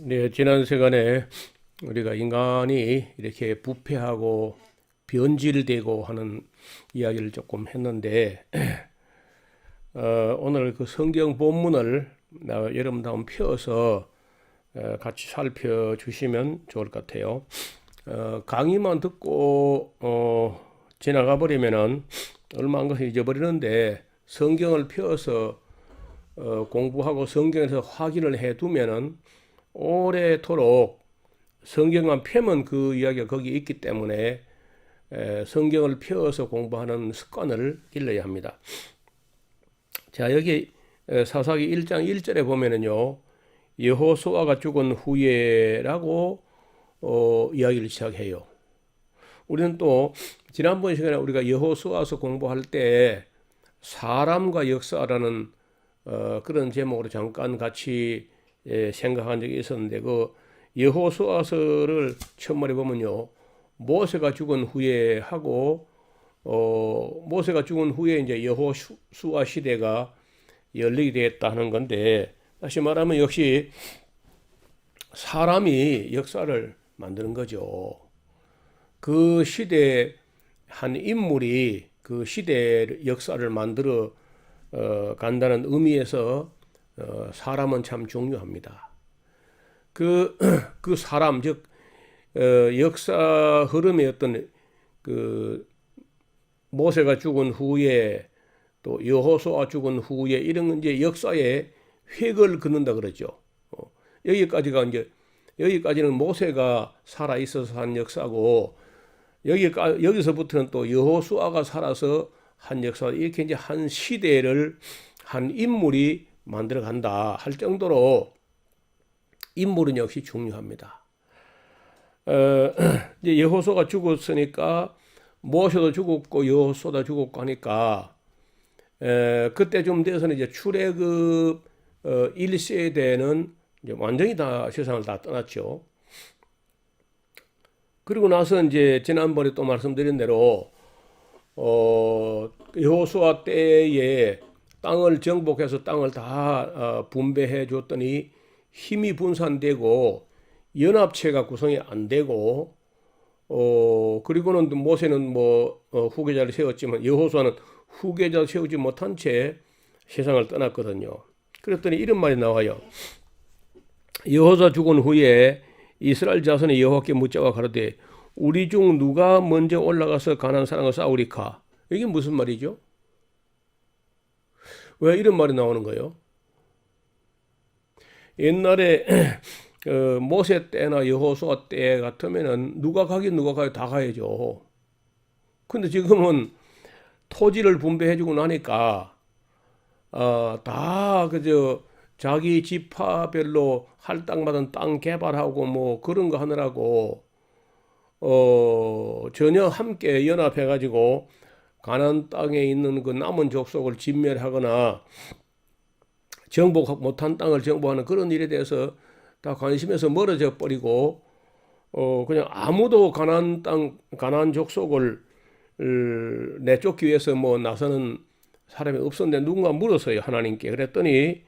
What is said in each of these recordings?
네, 지난 시간에 우리가 인간이 이렇게 부패하고 변질되고 하는 이야기를 조금 했는데, 오늘 그 성경 본문을 여러분들 한번 펴서 같이 살펴주시면 좋을 것 같아요. 강의만 듣고 지나가 버리면은 얼마 안 가서 잊어버리는데, 성경을 펴서 공부하고 성경에서 확인을 해두면은 오래도록 성경만 펴면 그 이야기가 거기 있기 때문에 성경을 펴서 공부하는 습관을 길러야 합니다. 자, 여기 사사기 1장 1절에 보면은요, 여호수아가 죽은 후에라고 이야기를 시작해요. 우리는 또 지난번 시간에 우리가 여호수아서 공부할 때 사람과 역사라는 그런 제목으로 잠깐 같이 생각한 적이 있었는데, 그 여호수아서를 첫머리 보면요, 모세가 죽은 후에 하고 모세가 죽은 후에 이제 여호수아 시대가 열리게 되었다 하는 건데, 다시 말하면 역시 사람이 역사를 만드는 거죠. 그 시대 한 인물이 그 시대의 역사를 만들어 간다는 의미에서 사람은 참 중요합니다. 그 사람, 즉, 역사 흐름의 어떤 그 모세가 죽은 후에 또 여호수아 죽은 후에 이런 이제 역사에 획을 긋는다 그러죠. 여기까지는 모세가 살아 있어서 한 역사고, 여기서부터는 또 여호수아가 살아서 한 역사, 이렇게 이제 한 시대를 한 인물이 만들어 간다 할 정도로 인물은 역시 중요합니다. 이제 여호수아가 죽었으니까 모세도 죽었고 여호수아도 죽었고 하니까 그때쯤 돼서는 이제 출애굽 1세대는 이제 완전히 다 세상을 다 떠났죠. 그리고 나서 이제 지난번에 또 말씀드린 대로 여호수아 때에 땅을 정복해서 땅을 다 분배해 줬더니 힘이 분산되고 연합체가 구성이 안 되고, 그리고는 모세는 후계자를 세웠지만 여호수아는 후계자를 세우지 못한 채 세상을 떠났거든요. 그랬더니 이런 말이 나와요. 여호수아 죽은 후에 이스라엘 자손이 여호와께 묻자와 가로되 우리 중 누가 먼저 올라가서 가나안 사람과 싸우리까? 이게 무슨 말이죠? 왜 이런 말이 나오는 거예요? 옛날에 모세 때나 여호수아 때 같으면은 누가 가긴 누가 가요, 다 가야죠. 근데 지금은 토지를 분배해주고 나니까 다 그저 자기 지파별로 할당받은 땅 개발하고 뭐 그런 거 하느라고 전혀 함께 연합해가지고 가나안 땅에 있는 그 남은 족속을 진멸하거나 정복 못한 땅을 정복하는 그런 일에 대해서 다 관심에서 멀어져 버리고 그냥 아무도 가나안 족속을 내쫓기 위해서 뭐 나서는 사람이 없었는데 누군가 물었어요, 하나님께. 그랬더니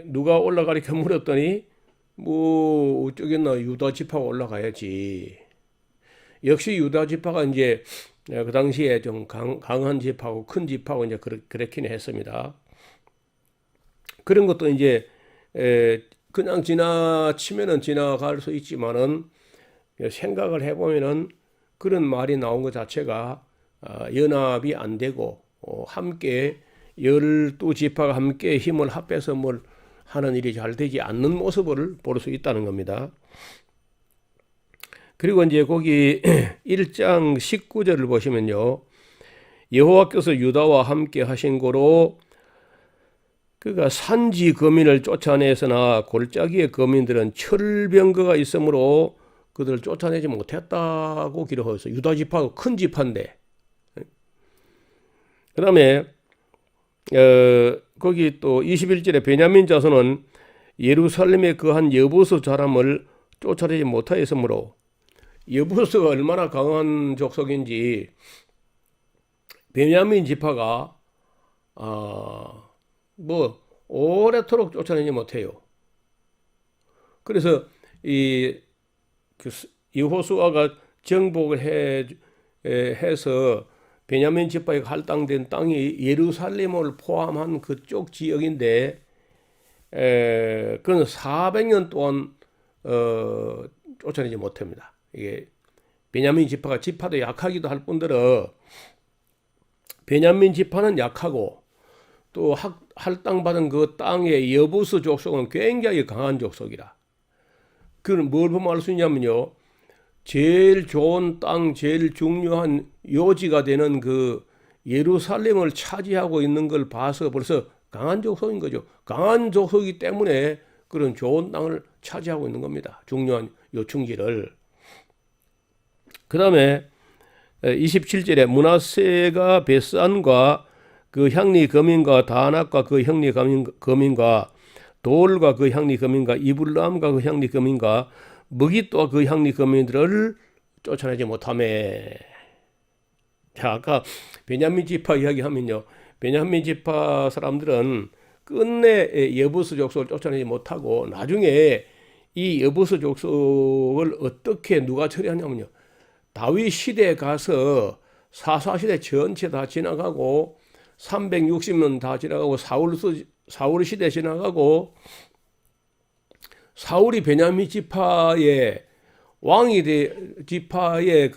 누가 올라가리까 물었더니 뭐 어쩌겠나, 유다 지파가 올라가야지. 역시 유다 지파가 이제 그 당시에 좀 강한 지파고 큰 지파고 이제 그렇긴 했습니다. 그런 것도 이제 그냥 지나치면은 지나갈 수 있지만은 생각을 해보면은 그런 말이 나온 것 자체가 연합이 안 되고 함께 12지파가 함께 힘을 합해서 뭘 하는 일이 잘 되지 않는 모습을 볼 수 있다는 겁니다. 그리고 이제 거기 1장 19절을 보시면요, 여호와께서 유다와 함께 하신 거로 그가 산지 거민을 쫓아내서나 골짜기의 거민들은 철병거가 있으므로 그들을 쫓아내지 못했다고 기록하고 있어요. 유다 지파가 큰 지파인데. 그 다음에 거기 또 21절에 베냐민 자손은 예루살렘에 거한 여부수 사람을 쫓아내지 못하였으므로, 여부수가 얼마나 강한 족속인지 베냐민 지파가 뭐 오래도록 쫓아내지 못해요. 그래서 여호수아가 정복을 해서 베냐민 지파에 할당된 땅이 예루살렘을 포함한 그쪽 지역인데 그건 400년 동안 쫓아내지 못합니다. 이게 베냐민 지파가 지파도 약하기도 할 뿐더러 베냐민 지파는 약하고 또 할당받은 그 땅의 여부스 족속은 굉장히 강한 족속이라. 그건 뭘 보면 알 수 있냐면요. 제일 좋은 땅, 제일 중요한 요지가 되는 그 예루살렘을 차지하고 있는 걸 봐서 벌써 강한 족속인 거죠. 강한 족속이기 때문에 그런 좋은 땅을 차지하고 있는 겁니다. 중요한 요충지를. 그 다음에 27절에 므낫세가 베스안과 그 향리 거민과 다낙과 그 향리 거민과 돌과 그 향리 거민과 이블람과 그 향리 거민과 무깃도와 그 향리 거민들을 쫓아내지 못하매. 자, 아까 베냐민 지파 이야기하면요, 베냐민 지파 사람들은 끝내 여부스 족속을 쫓아내지 못하고 나중에 이 여부스 족속을 어떻게 누가 처리하냐면요, 다윗 시대에 가서 사사 시대 전체 다 지나가고 360년 다 지나가고 사울 시대 지나가고 사울이 베냐민 지파의 지파의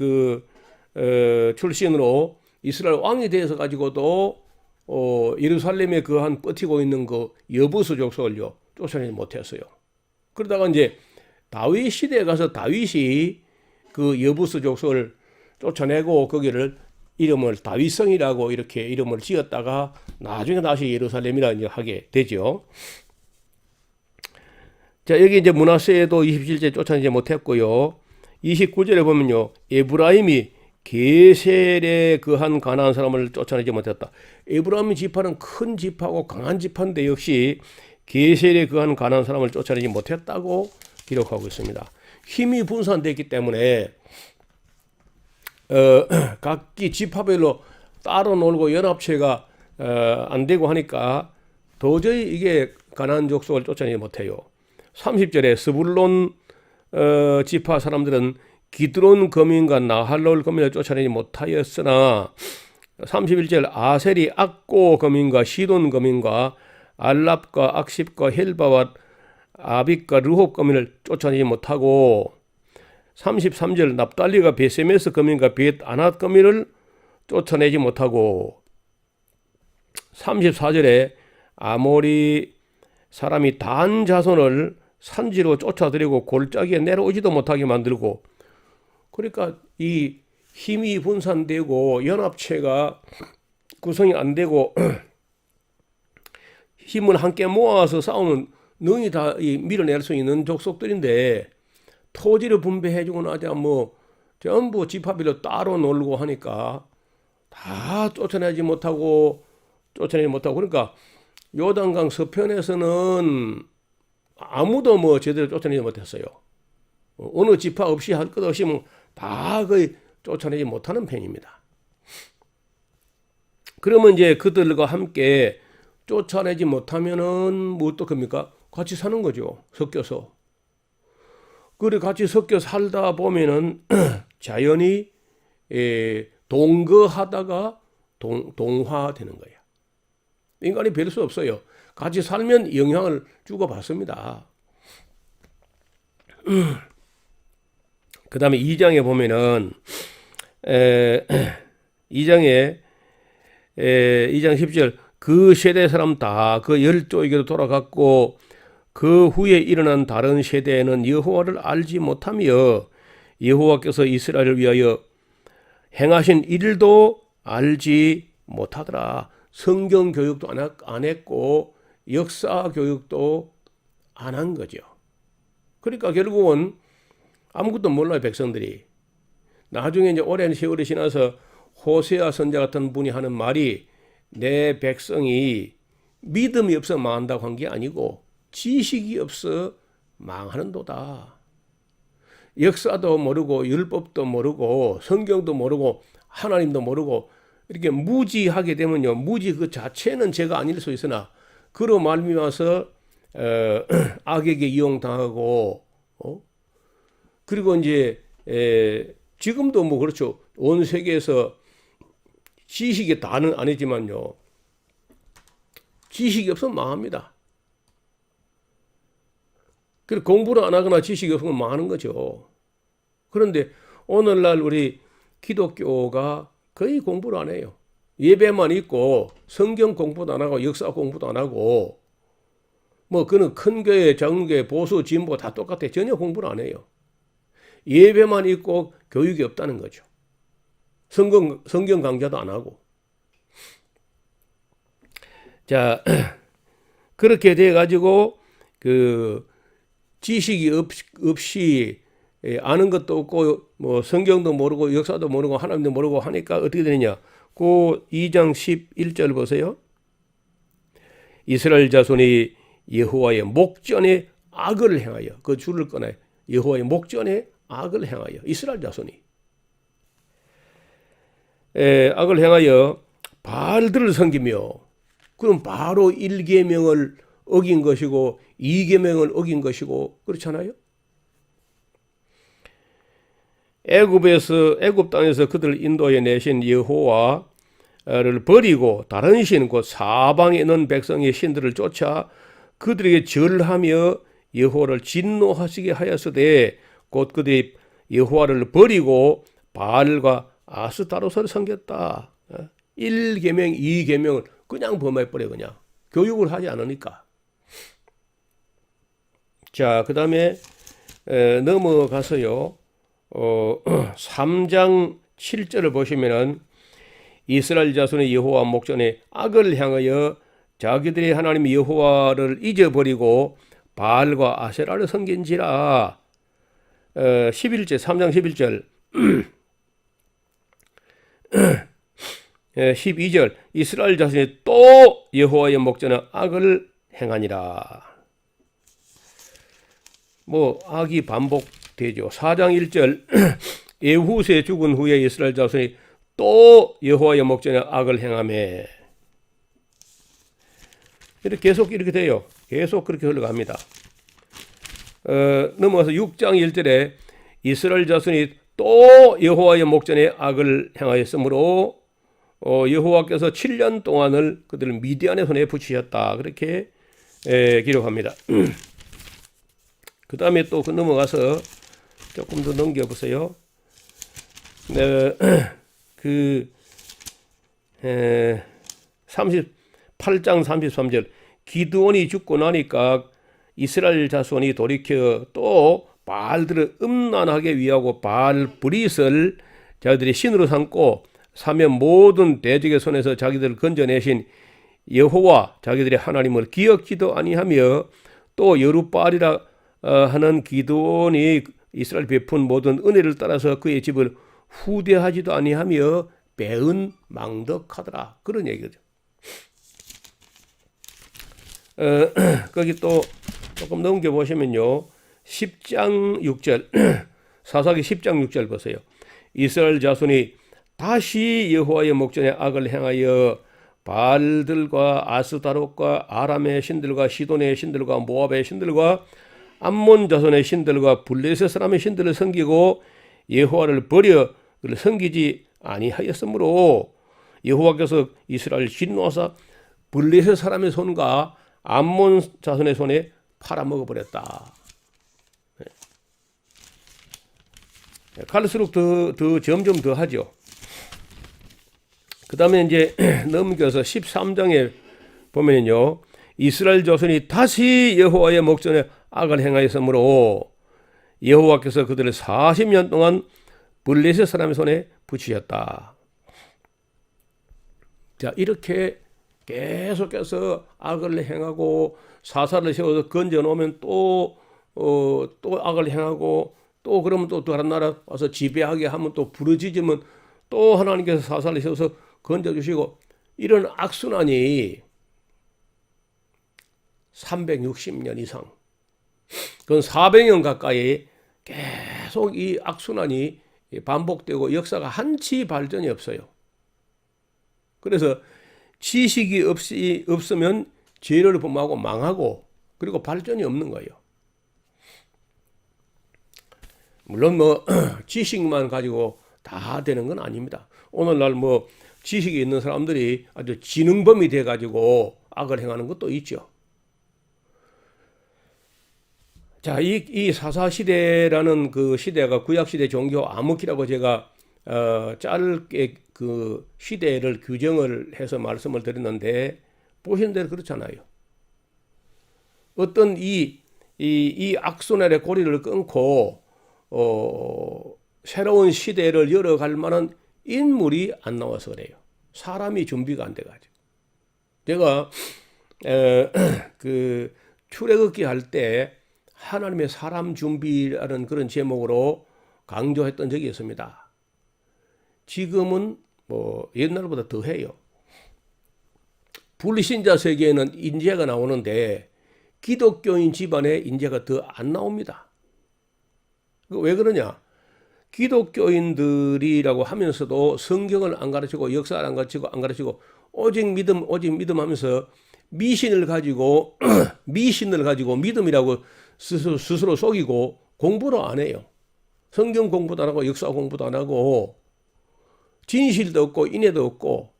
출신으로 이스라엘 왕이 되어서 가지고도 예루살렘에 그 한 버티고 있는 그 여부스 족속을요 쫓아내지 못했어요. 그러다가 이제 다윗 시대에 가서 다윗이 그 여부스 족속을 쫓아내고 거기를 이름을 다윗성이라고 이렇게 이름을 지었다가 나중에 다시 예루살렘이라 이제 하게 되죠. 자, 여기 이제 므낫세도 27절 쫓아내지 못했고요. 29절에 보면요, 에브라임이 게셀에 그한 가나안 사람을 쫓아내지 못했다. 에브라임 지파는 큰 지파고 강한 지파인데 역시 게셀에 그한 가나안 사람을 쫓아내지 못했다고 기록하고 있습니다. 힘이 분산됐기 때문에 각기 지파별로 따로 놀고 연합체가 안 되고 하니까 도저히 이게 가나안 족속을 쫓아내지 못해요. 30절에 스불론 지파 사람들은 기드론 거민과 나할롤 거민을 쫓아내지 못하였으나 31절 아셀이 악고 거민과 시돈 거민과 알랍과 악십과 헬바와 아빅과 르홉 거민을 쫓아내지 못하고 33절 납달리가 베세메스 거민과 벳 아낫 거민을 쫓아내지 못하고 34절에 아모리 사람이 단 자손을 산지로 쫓아들이고 골짜기에 내려오지도 못하게 만들고, 그러니까 이 힘이 분산되고 연합체가 구성이 안 되고 힘을 함께 모아서 싸우면 능히 다 밀어낼 수 있는 족속들인데 토지를 분배해주고 나자 뭐 전부 지파별로 따로 놀고 하니까 다 쫓아내지 못하고 그러니까 요단강 서편에서는 아무도 뭐 제대로 쫓아내지 못했어요. 어느 지파 없이 할 것 없이 뭐 다 거의 쫓아내지 못하는 편입니다. 그러면 이제 그들과 함께 쫓아내지 못하면은 뭐 어떡합니까? 같이 사는 거죠. 섞여서. 그래 같이 섞여 살다 보면은 자연히 동거하다가 동화되는 거예요. 인간이 별 수 없어요. 같이 살면 영향을 주고받습니다. 그 다음에 2장에 보면은 2장 10절 그 세대 사람 다 그 열조에게로 돌아갔고 그 후에 일어난 다른 세대에는 여호와를 알지 못하며 여호와께서 이스라엘을 위하여 행하신 일도 알지 못하더라. 성경 교육도 안 했고 역사 교육도 안 한 거죠. 그러니까 결국은 아무것도 몰라요, 백성들이. 나중에 이제 오랜 세월이 지나서 호세아 선자 같은 분이 하는 말이 내 백성이 믿음이 없어 망한다고 한 게 아니고 지식이 없어 망하는도다. 역사도 모르고 율법도 모르고 성경도 모르고 하나님도 모르고 이렇게 무지하게 되면요, 무지 그 자체는 죄가 아닐 수 있으나 그로 말미암아서 악에게 이용당하고 그리고 이제 지금도 뭐 그렇죠. 온 세계에서 지식이 다는 아니지만요. 지식이 없으면 망합니다. 그리고 공부를 안 하거나 지식이 없으면 망하는 거죠. 그런데 오늘날 우리 기독교가 거의 공부를 안 해요. 예배만 있고 성경 공부도 안 하고 역사 공부도 안 하고 뭐 그는 큰 교회, 작은 교회, 보수, 진보 다 똑같아. 전혀 공부를 안 해요. 예배만 있고 교육이 없다는 거죠. 성경 강좌도 안 하고. 자, 그렇게 돼 가지고 그 지식이 없이 아는 것도 없고 뭐 성경도 모르고 역사도 모르고 하나님도 모르고 하니까 어떻게 되느냐? 그 2장 11절 보세요. 이스라엘 자손이 여호와의 목전에 악을 행하여 그 줄을 꺼내 여호와의 목전에 악을 행하여 이스라엘 자손이 악을 행하여 바알들을 섬기며 그럼 바로 1계명을 어긴 것이고 2계명을 어긴 것이고 그렇잖아요. 애굽 땅에서 그들을 인도해 내신 여호와를 버리고 다른 신 곧 사방에 있는 백성의 신들을 쫓아 그들에게 절하며 여호와를 진노하시게 하였으되 곧 그들이 여호와를 버리고 바알과 아스타로스를 섬겼다. 1계명, 2계명을 그냥 범해버려 그냥. 교육을 하지 않으니까. 자, 그 다음에 넘어가서요. 3장 7절을 보시면은 이스라엘 자손의 여호와 목전에 악을 향하여 자기들의 하나님 여호와를 잊어버리고 바알과 아세라를 섬긴지라. 11절 3장 11절 12절 이스라엘 자손이 또 여호와의 목전에 악을 행하니라. 뭐 악이 반복되죠. 4장 1절 에훗에 죽은 후에 이스라엘 자손이 또 여호와의 목전에 악을 행하매. 이렇게 계속 이렇게 돼요. 계속 그렇게 흘러갑니다. 넘어가서 6장 1절에 이스라엘 자손이 또 여호와의 목전에 악을 행하였으므로 여호와께서 7년 동안을 그들을 미디안의 손에 붙이셨다. 그렇게 기록합니다. 그 다음에 또 넘어가서 조금 더 넘겨보세요. 그 38장 33절 기드온이 죽고 나니까 이스라엘 자손이 돌이켜 또 바알들을 음란하게 위하고 바알 브릿을 자기들이 신으로 삼고 사면 모든 대적의 손에서 자기들을 건져내신 여호와 자기들의 하나님을 기억지도 아니하며 또 여룻바알이라 하는 기드온이 이스라엘 베푼 모든 은혜를 따라서 그의 집을 후대하지도 아니하며 배은 망덕하더라. 그런 얘기죠. 거기 또 조금 넘겨보시면요. 10장 6절 사사기 10장 6절 보세요. 이스라엘 자손이 다시 여호와의 목전에 악을 행하여 바알들과 아스타롯과 아람의 신들과 시돈의 신들과 모압의 신들과 암몬 자손의 신들과 블레셋 사람의 신들을 섬기고 여호와를 버려 그를 섬기지 아니하였으므로 여호와께서 이스라엘 진노하사 블레셋 사람의 손과 암몬 자손의 손에 팔아먹어버렸다. 갈수록 더 점점 더 하죠. 그 다음에 이제 넘겨서 13장에 보면요. 이스라엘 자손이 다시 여호와의 목전에 악을 행하였으므로 여호와께서 그들을 40년 동안 블레셋 사람의 손에 붙이셨다. 자, 이렇게 계속해서 악을 행하고 사사를 세워서 건져 놓으면 또 악을 행하고 또 그러면 또 다른 나라 와서 지배하게 하면 또 부르짖으면 또 하나님께서 사사를 세워서 건져주시고 이런 악순환이 360년 이상 그건 400년 가까이 계속 이 악순환이 반복되고 역사가 한치 발전이 없어요. 그래서 지식이 없으면 죄를 범하고 망하고 그리고 발전이 없는 거예요. 물론 뭐 지식만 가지고 다 되는 건 아닙니다. 오늘날 뭐 지식이 있는 사람들이 아주 지능범이 돼 가지고 악을 행하는 것도 있죠. 자, 이 사사시대라는 그 시대가 구약시대 종교 암흑기라고 제가 짧게 그 시대를 규정을 해서 말씀을 드렸는데, 보시는 대로 그렇잖아요. 어떤 이 악순환의 고리를 끊고 새로운 시대를 열어갈 만한 인물이 안 나와서 그래요. 사람이 준비가 안 돼가지고. 제가 그 출애굽기 할 때 하나님의 사람 준비라는 그런 제목으로 강조했던 적이 있습니다. 지금은 뭐 옛날보다 더 해요. 불신자 세계에는 인재가 나오는데 기독교인 집안에 인재가 더 안 나옵니다. 왜 그러냐? 기독교인들이라고 하면서도 성경을 안 가르치고 역사를 안 가르치고 오직 믿음 하면서 미신을 가지고 믿음이라고 스스로 속이고 공부를 안 해요. 성경 공부도 안 하고 역사 공부도 안 하고 진실도 없고 인애도 없고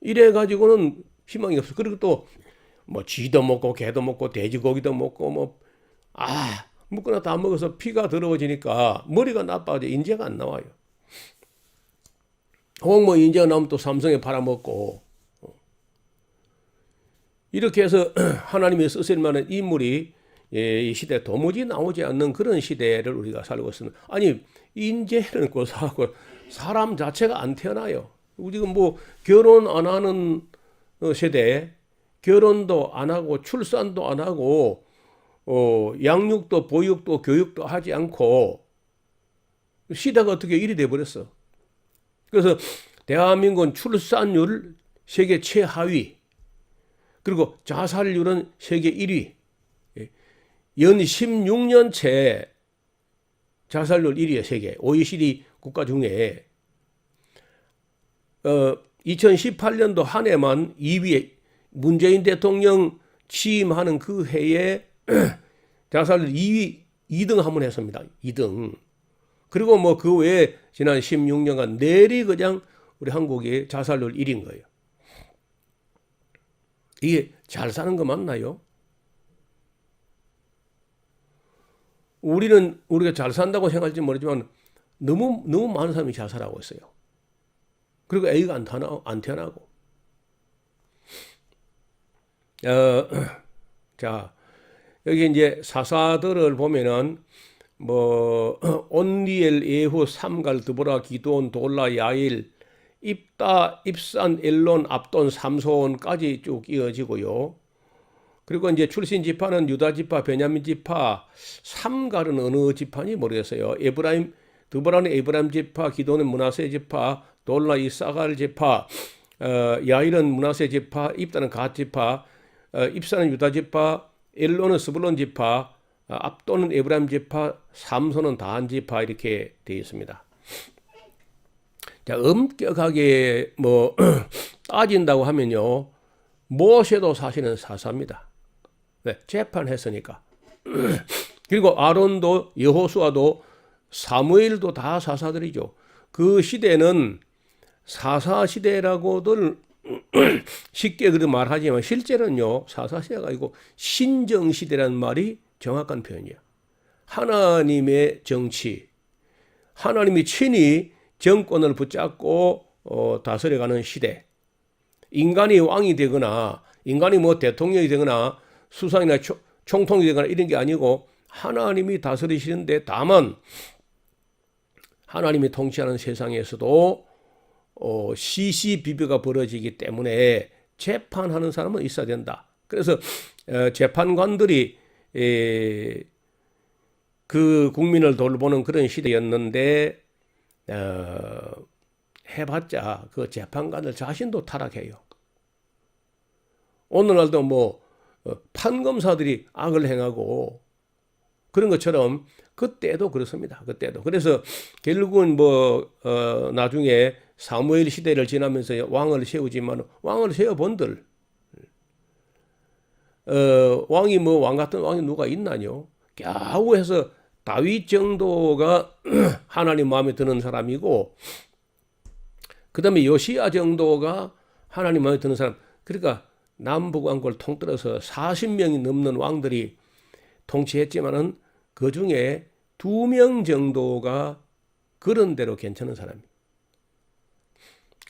이래 가지고는 희망이 없어. 그리고 또 뭐 쥐도 먹고 개도 먹고 돼지고기도 먹고 먹거나 다 먹어서 피가 더러워지니까 머리가 나빠져 인재가 안 나와요. 뭐 인재가 나오면 또 삼성에 팔아먹고 이렇게 해서 하나님이 쓰실 만한 인물이 이 시대에 도무지 나오지 않는 그런 시대를 우리가 살고 있습니다. 아니 인재는 고사하고 사람 자체가 안 태어나요. 지금 뭐 결혼 안 하는 세대, 결혼도 안 하고 출산도 안 하고 양육도 보육도 교육도 하지 않고 시대가 어떻게 이리 돼버렸어. 그래서 대한민국은 출산율 세계 최하위, 그리고 자살률은 세계 1위, 연 16년째 자살률 1위에 세계 OECD 국가 중에 2018년도 한 해만 2위에 문재인 대통령 취임하는 그 해에 자살률 2등 한번 했습니다. 2등. 그리고 뭐 그 외에 지난 16년간 내리 그냥 우리 한국이 자살률 1위인 거예요. 이게 잘 사는 거 맞나요? 우리가 잘 산다고 생각할지 모르지만 너무 많은 사람이 자살하고 있어요. 그리고 애가 안 태어나고. 자, 여기 이제 사사들을 보면은 뭐 온리엘, 예후, 삼갈, 드보라, 기드온, 돌라, 야일, 입다, 입산, 엘론, 압돈, 삼손까지 쭉 이어지고요. 그리고 이제 출신 지파는 유다 지파, 베냐민 지파, 삼갈은 어느 지파인지 모르겠어요. 드보라는 에브라임 지파, 기도는 므낫세 지파, 돌라 이사갈 지파, 야일은 므낫세 지파, 입다는 갓 지파, 입산은 유다 지파, 엘론은 스불론 지파, 압돈은 에브라임 지파, 삼손은 다한 지파 이렇게 되어 있습니다. 자, 엄격하게 뭐 따진다고 하면요, 모세도 사실은 사사입니다. 네, 재판했으니까. 그리고 아론도 여호수아도 사무엘도 다 사사들이죠. 그 시대는 사사 시대라고들 쉽게 그렇게 말하지만 실제는요 사사 시대가 아니고 신정 시대라는 말이 정확한 표현이야. 하나님의 정치, 하나님이 친히 정권을 붙잡고 다스려가는 시대. 인간이 왕이 되거나 인간이 뭐 대통령이 되거나 수상이나 총통이 되거나 이런 게 아니고 하나님이 다스리시는데, 다만 하나님이 통치하는 세상에서도 시시비비가 벌어지기 때문에 재판하는 사람은 있어야 된다. 그래서 재판관들이 그 국민을 돌보는 그런 시대였는데 해봤자 그 재판관들 자신도 타락해요. 오늘날도 뭐 판검사들이 악을 행하고 그런 것처럼 그때도 그렇습니다. 그때도. 그래서 결국은 뭐 나중에 사무엘 시대를 지나면서 왕을 세우지만 왕을 세워본들 왕이 뭐 왕 같은 왕이 누가 있나요? 겨우 해서 다윗 정도가 하나님 마음에 드는 사람이고, 그 다음에 요시야 정도가 하나님 마음에 드는 사람. 그러니까 남북왕국을 통틀어서 40명이 넘는 왕들이 통치했지만은 그 중에 2명 정도가 그런 대로 괜찮은 사람이에요.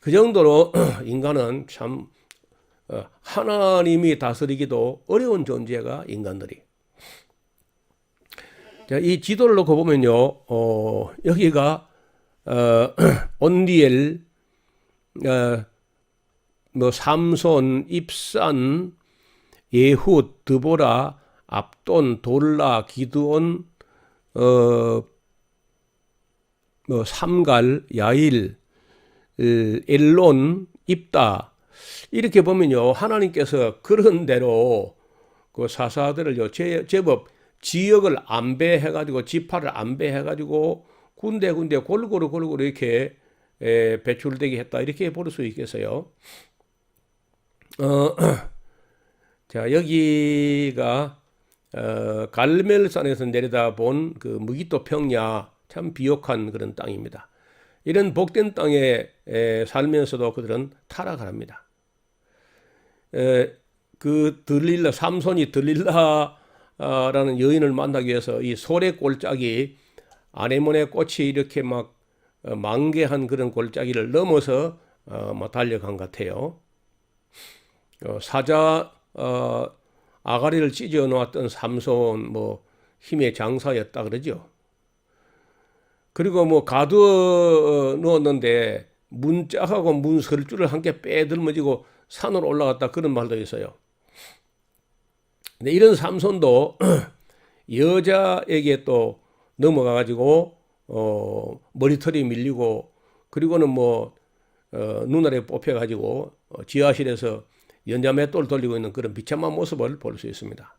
그 정도로 인간은 참 하나님이 다스리기도 어려운 존재가 인간들이. 자, 이 지도를 놓고 보면요, 여기가 온디엘, 뭐 삼손, 입산, 예훗, 드보라, 압돈, 돌라, 기드온, 뭐 삼갈, 야일, 엘론, 입다, 이렇게 보면요, 하나님께서 그런 대로 그 사사들을요, 제법 지역을 안배해가지고, 지파를 안배해가지고, 군데 골고루 이렇게 배출되게 했다, 이렇게 볼 수 있겠어요. 자, 여기가 갈멜산에서 내려다본 그 무기토 평야, 참 비옥한 그런 땅입니다. 이런 복된 땅에 살면서도 그들은 타락을 합니다. 그 들릴라, 삼손이 들릴라라는 여인을 만나기 위해서 이 소래 골짜기, 아네몬의 꽃이 이렇게 막 만개한 그런 골짜기를 넘어서 막 달려간 것 같아요. 사자 아가리를 찢어 놓았던 삼손, 뭐 힘의 장사였다 그러죠. 그리고 뭐 가두어 놓았는데 문짝하고 문설주를 함께 빼들머지고 산으로 올라갔다, 그런 말도 있어요. 근데 이런 삼손도 여자에게 또 넘어가가지고 머리털이 밀리고, 그리고는 뭐 눈알에 뽑혀가지고 지하실에서 연자맷돌 돌리고 있는 그런 비참한 모습을 볼 수 있습니다.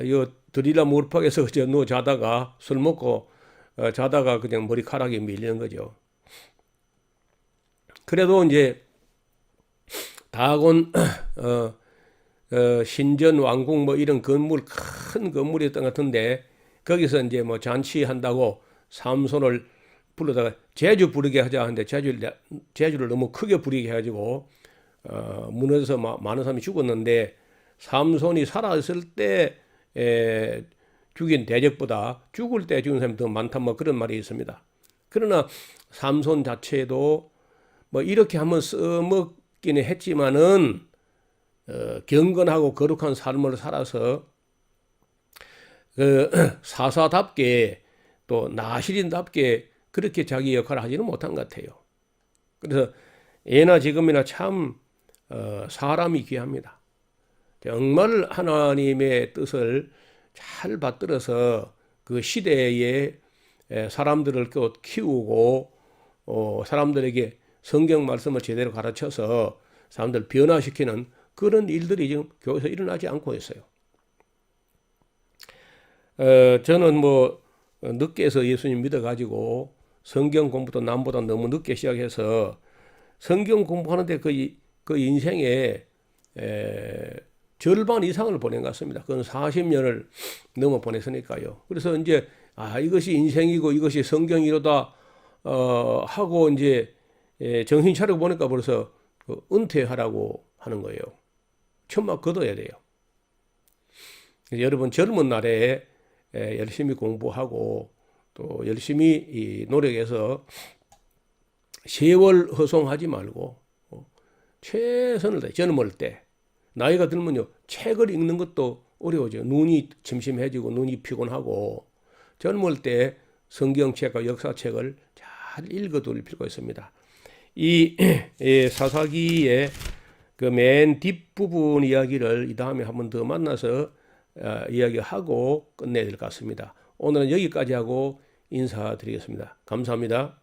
이 드릴라 무릎팍에서 누워 자다가 술 먹고 자다가 그냥 머리카락이 밀리는 거죠. 그래도 이제 다곤 신전 왕궁 뭐 이런 건물, 큰 건물이었던 것 같은데, 거기서 이제 뭐 잔치한다고 삼손을 불러다가 제주 부르게 하자 하는데 제주를 너무 크게 부리게 해가지고 무너져서 많은 사람이 죽었는데, 삼손이 살아있을 때 죽인 대적보다 죽을 때 죽은 사람이 더 많다, 뭐 그런 말이 있습니다. 그러나 삼손 자체도 뭐 이렇게 한번 써먹기는 했지만은 경건하고 거룩한 삶을 살아서 그 사사답게 또 나시린답게 그렇게 자기 역할을 하지는 못한 것 같아요. 그래서 예나 지금이나 참 사람이 귀합니다. 정말 하나님의 뜻을 잘 받들어서 그 시대에 사람들을 키우고 사람들에게 성경 말씀을 제대로 가르쳐서 사람들 변화시키는 그런 일들이 지금 교회에서 일어나지 않고 있어요. 저는 뭐 늦게 해서 예수님 믿어가지고 성경 공부도 남보다 너무 늦게 시작해서 성경 공부하는데 그 인생에 절반 이상을 보낸 것 같습니다. 그건 40년을 넘어 보냈으니까요. 그래서 이제 이것이 인생이고 이것이 성경이로다 하고 이제 정신 차리고 보니까 벌써 은퇴하라고 하는 거예요. 천막 걷어야 돼요. 여러분 젊은 날에 열심히 공부하고 또 열심히 노력해서 세월 허송하지 말고 최선을 다해 젊을 때, 나이가 들면요 책을 읽는 것도 어려워져요. 눈이 침침해지고 눈이 피곤하고, 젊을 때 성경책과 역사책을 잘 읽어둘 필요가 있습니다. 이 사사기의 그 맨 뒷부분 이야기를 이 다음에 한 번 더 만나서 이야기하고 끝내야 될 것 같습니다. 오늘은 여기까지 하고 인사드리겠습니다. 감사합니다.